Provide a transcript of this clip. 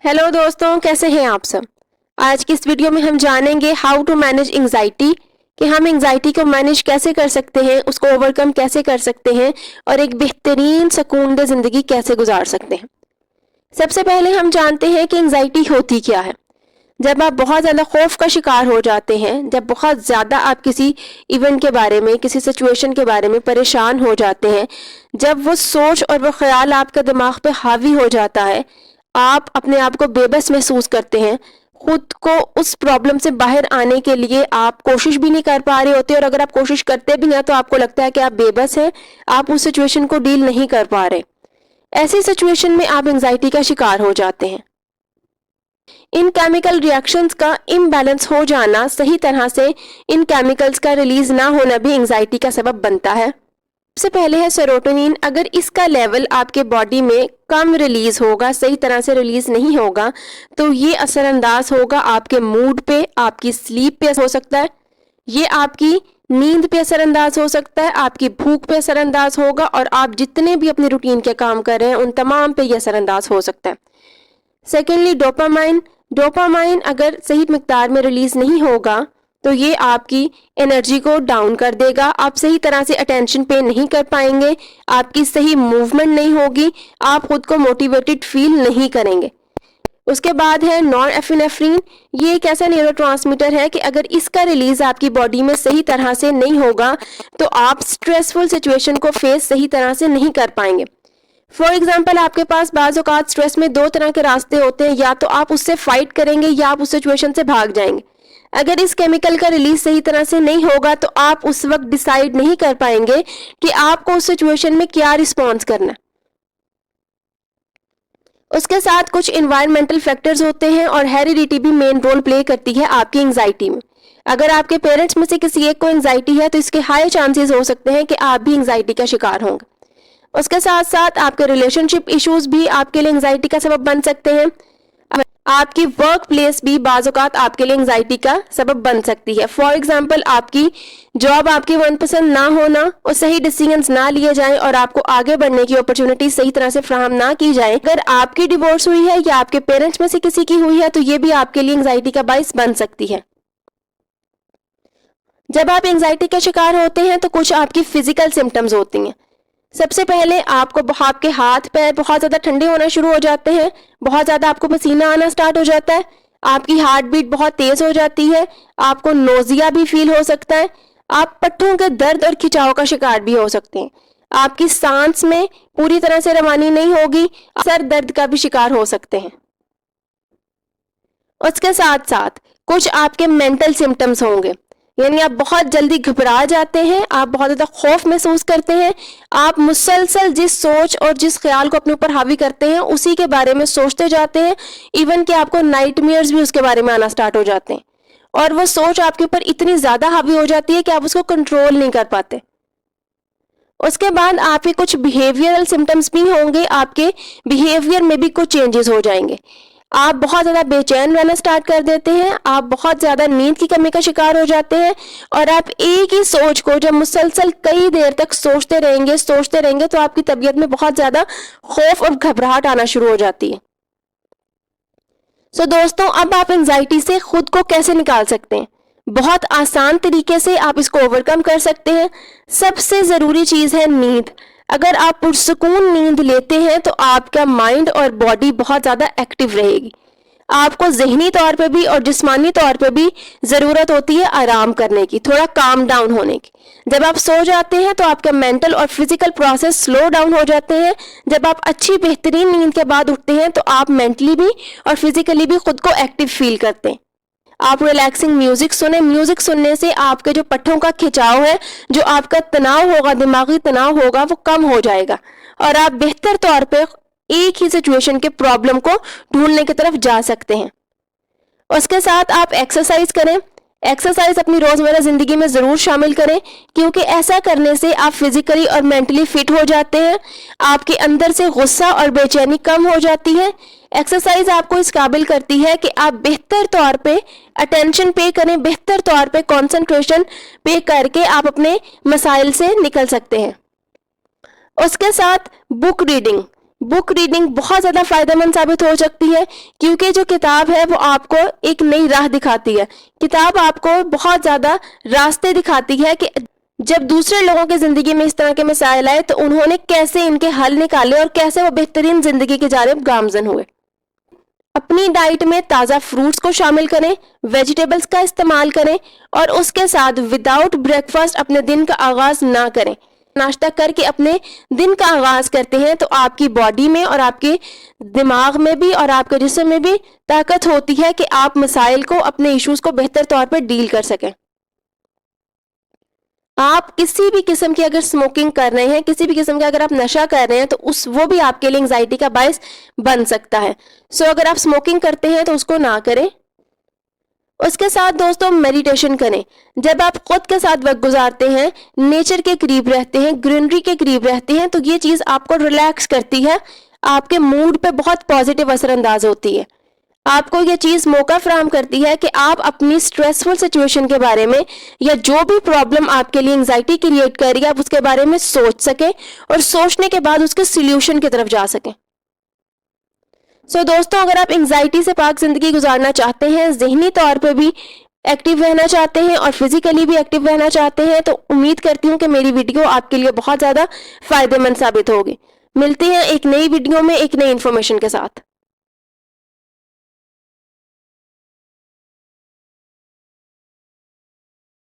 Hello दोस्तों, कैसे हैं आप सब। आज की इस वीडियो में हम जानेंगे हाउ टू मैनेज एंग्जाइटी, कि हम एंग्जाइटी को मैनेज कैसे कर सकते हैं, उसको ओवरकम कैसे कर सकते हैं और एक बेहतरीन सुकूनदेह ज़िंदगी कैसे गुजार सकते हैं। सबसे पहले हम जानते हैं कि एंग्जाइटी होती क्या है। जब आप बहुत ज़्यादा खौफ का शिकार हो जाते हैं, जब बहुत ज़्यादा आप किसी इवेंट के बारे में, किसी सिचुएशन के बारे में परेशान हो जाते हैं, जब वो सोच और वो ख्याल आपके दिमाग पे हावी हो जाता है, आप अपने आप को बेबस महसूस करते हैं, खुद को उस प्रॉब्लम से बाहर आने के लिए आप कोशिश भी नहीं कर पा रहे होते, और अगर आप कोशिश करते भी हैं तो आपको लगता है कि आप बेबस हैं, आप उस सिचुएशन को डील नहीं कर पा रहे। ऐसी सिचुएशन में आप एंग्जाइटी का शिकार हो जाते हैं। इन केमिकल रिएक्शंस का इम्बैलेंस हो जाना, सही तरह से इन केमिकल्स का रिलीज ना होना भी एंग्जाइटी का सबब बनता है। सबसे पहले है सेरोटोनिन। अगर इसका लेवल आपके बॉडी में कम रिलीज होगा, सही तरह से रिलीज नहीं होगा, तो ये असरअंदाज होगा आपके मूड पे, आपकी स्लीप पे हो सकता है, ये आपकी नींद पे असरअंदाज हो सकता है, आपकी भूख पे असरअंदाज होगा, और आप जितने भी अपनी रूटीन के काम कर रहे हैं उन तमाम पे ये असरअंदाज हो सकता है। Secondly dopamine. डोपामाइन अगर सही मिकदार में रिलीज नहीं होगा तो ये आपकी एनर्जी को डाउन कर देगा, आप सही तरह से अटेंशन पे नहीं कर पाएंगे, आपकी सही मूवमेंट नहीं होगी, आप खुद को मोटिवेटेड फील नहीं करेंगे। उसके बाद है नॉरएपिनेफ्रिन। ये एक ऐसा न्यूरोट्रांसमीटर है कि अगर इसका रिलीज आपकी बॉडी में सही तरह से नहीं होगा तो आप स्ट्रेसफुल सिचुएशन को फेस सही तरह से नहीं कर पाएंगे। फॉर एग्जाम्पल, आपके पास बाज़ औक़ात स्ट्रेस में दो तरह के रास्ते होते हैं, या तो आप उससे फाइट करेंगे या आप उस सिचुएशन से भाग जाएंगे। अगर इस केमिकल का रिलीज सही तरह से नहीं होगा तो आप उस वक्त डिसाइड नहीं कर पाएंगे कि आपको उस सिचुएशन में क्या रिस्पॉन्स करना है। उसके साथ कुछ एनवायरमेंटल फैक्टर्स होते हैं और हेरिडिटी भी मेन रोल प्ले करती है आपकी एंग्जाइटी में। अगर आपके पेरेंट्स में से किसी एक को एंग्जाइटी है तो इसके हाई चांसेस हो सकते हैं कि आप भी एंग्जाइटी का शिकार होंगे। उसके साथ साथ आपके रिलेशनशिप इश्यूज भी आपके लिए एंग्जाइटी का सबब बन सकते हैं। आपकी वर्क प्लेस भी बाज़ औक़ात आपके लिए एंग्जाइटी का सबब बन सकती है। फॉर एग्जाम्पल, आपकी जॉब आपकी मनपसंद ना होना और सही डिसीजंस ना लिए जाएं और आपको आगे बढ़ने की अपॉर्चुनिटी सही तरह से फ्राहम ना की जाए। अगर आपकी डिवोर्स हुई है या आपके पेरेंट्स में से किसी की हुई है तो ये भी आपके लिए एंग्जाइटी का बाइस बन सकती है। जब आप एंग्जाइटी के शिकार होते हैं तो कुछ आपकी फिजिकल सिम्टम्स होती हैं। सबसे पहले आपके हाथ पैर बहुत ज़्यादा ठंडे होना शुरू हो जाते हैं, बहुत ज़्यादा आपको पसीना आना स्टार्ट हो जाता है, आपकी हार्ट बीट बहुत तेज़ हो जाती है, आपको नोजिया भी फील हो सकता है, आप पट्टों के दर्द और खिंचाव का शिकार भी हो सकते हैं, आपकी सांस में पूरी तरह से रवानी नहीं होगी, सर दर्द का भी शिकार हो सकते हैं। उसके साथ साथ कुछ आपके मेंटल सिम्टम्स होंगे, यानी आप बहुत जल्दी घबरा जाते हैं, आप बहुत ज़्यादा खौफ महसूस करते हैं, आप मुसलसल जिस सोच और जिस ख्याल को अपने ऊपर हावी करते हैं उसी के बारे में सोचते जाते हैं, इवन कि आपको नाइटमेयर्स भी उसके बारे में आना स्टार्ट हो जाते हैं, और वो सोच आपके ऊपर इतनी ज़्यादा हावी हो जाती है कि आप उसको कंट्रोल नहीं कर पाते। उसके बाद आपके कुछ बिहेवियरल सिम्टम्स भी होंगे, आपके बिहेवियर में भी कुछ चेंजेस हो जाएंगे, आप बहुत ज़्यादा बेचैन रहना स्टार्ट कर देते हैं, आप बहुत ज़्यादा नींद की कमी का शिकार हो जाते हैं, और आप एक ही सोच को जब मुसलसल कई देर तक सोचते रहेंगे तो आपकी तबीयत में बहुत ज़्यादा खौफ और घबराहट आना शुरू हो जाती है। सो दोस्तों, अब आप एंग्जाइटी से खुद को कैसे निकाल सकते हैं? बहुत आसान तरीके से आप इसको ओवरकम कर सकते हैं। सबसे ज़रूरी चीज़ है नींद। अगर आप पुरसुकून नींद लेते हैं तो आपका माइंड और बॉडी बहुत ज़्यादा एक्टिव रहेगी। आपको ज़हनी तौर पे भी और जिस्मानी तौर पे भी ज़रूरत होती है आराम करने की, थोड़ा काम डाउन होने की। जब आप सो जाते हैं तो आपका मेंटल और फिजिकल प्रोसेस स्लो डाउन हो जाते हैं। जब आप अच्छी बेहतरीन नींद के बाद उठते हैं तो आप मेंटली भी और फिजिकली भी खुद को एक्टिव फील करते हैं। आप रिलैक्सिंग म्यूजिक सुने। म्यूजिक सुनने से आपके जो पट्टों का खिंचाव है, जो आपका तनाव होगा, दिमागी तनाव होगा, वो कम हो जाएगा और आप बेहतर तौर पे एक ही सिचुएशन के प्रॉब्लम को ढूंढने की तरफ जा सकते हैं। उसके साथ आप एक्सरसाइज करें। एक्सरसाइज अपनी रोजमर्रा जिंदगी में जरूर शामिल करें, क्योंकि ऐसा करने से आप फिजिकली और मेंटली फिट हो जाते हैं, आपके अंदर से गुस्सा और बेचैनी कम हो जाती है। एक्सरसाइज आपको इस काबिल करती है कि आप बेहतर तौर पे अटेंशन पे करें, बेहतर तौर पे कंसंट्रेशन पे करके आप अपने मसाइल से निकल सकते हैं। उसके साथ बुक रीडिंग बुक रीडिंग बहुत ज़्यादा फ़ायदेमंद साबित हो सकती है, क्योंकि जो किताब है वो आपको एक नई राह दिखाती है। किताब आपको बहुत ज़्यादा रास्ते दिखाती है कि जब दूसरे लोगों की ज़िंदगी में इस तरह के मसाइल आए तो उन्होंने कैसे इनके हल निकाले और कैसे वो बेहतरीन ज़िंदगी की जानिब गामज़न हुए। अपनी डाइट में ताज़ा फ्रूट्स को शामिल करें, वेजिटेबल्स का इस्तेमाल करें और उसके साथ विदाउट ब्रेकफास्ट अपने दिन का आगाज़ ना करें। नाश्ता करके अपने दिन का आगाज़ करते हैं तो आपकी बॉडी में और आपके दिमाग में भी और आपके जिस्म में भी ताकत होती है कि आप मसाइल को, अपने इश्यूज़ को बेहतर तौर पर डील कर सकें। आप किसी भी किस्म की अगर स्मोकिंग कर रहे हैं, किसी भी किस्म का अगर आप नशा कर रहे हैं तो वो भी आपके लिए एंजाइटी का बायस बन सकता है। सो अगर आप स्मोकिंग करते हैं तो उसको ना करें। उसके साथ दोस्तों मेडिटेशन करें। जब आप खुद के साथ वक्त गुजारते हैं, नेचर के करीब रहते हैं, ग्रीनरी के करीब रहते हैं, तो ये चीज़ आपको रिलैक्स करती है, आपके मूड पे बहुत पॉजिटिव असर अंदाज होती है। आपको ये चीज़ मौका फराहम करती है कि आप अपनी स्ट्रेसफुल सिचुएशन के बारे में या जो भी प्रॉब्लम आपके लिए एंजाइटी क्रिएट कर रही है, आप उसके बारे में सोच सकें और सोचने के बाद उसके सोल्यूशन की तरफ जा सकें। सो दोस्तों, अगर आप एंजाइटी से पाक ज़िंदगी गुजारना चाहते हैं, ज़हनी तौर पे भी एक्टिव रहना चाहते हैं और फिज़िकली भी एक्टिव रहना चाहते हैं, तो उम्मीद करती हूँ कि मेरी वीडियो आपके लिए बहुत ज़्यादा फ़ायदेमंद साबित होगी। मिलते हैं एक नई वीडियो में एक नई इन्फॉर्मेशन के साथ।